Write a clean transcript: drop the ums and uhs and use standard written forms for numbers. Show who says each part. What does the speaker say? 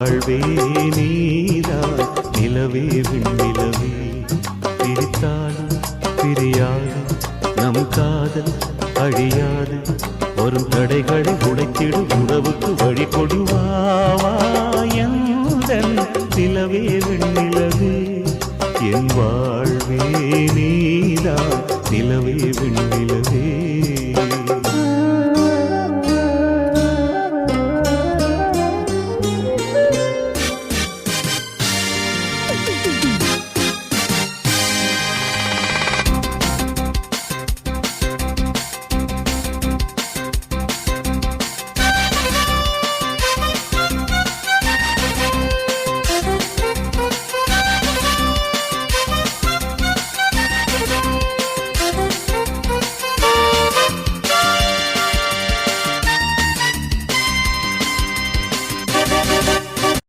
Speaker 1: வாழ்வே நீதான் நிலவே விண்ணிலவே பிரித்தாலும் பிரியாது நம் காதல் அழியாது வரும் தடைகளை உடைத்திடும் உறவுக்கு வழி கொடுவாயந்தன் நிலவே விண்ணிலவே என் வாழ்வே நீதான் நிலவே விண்ணிலவே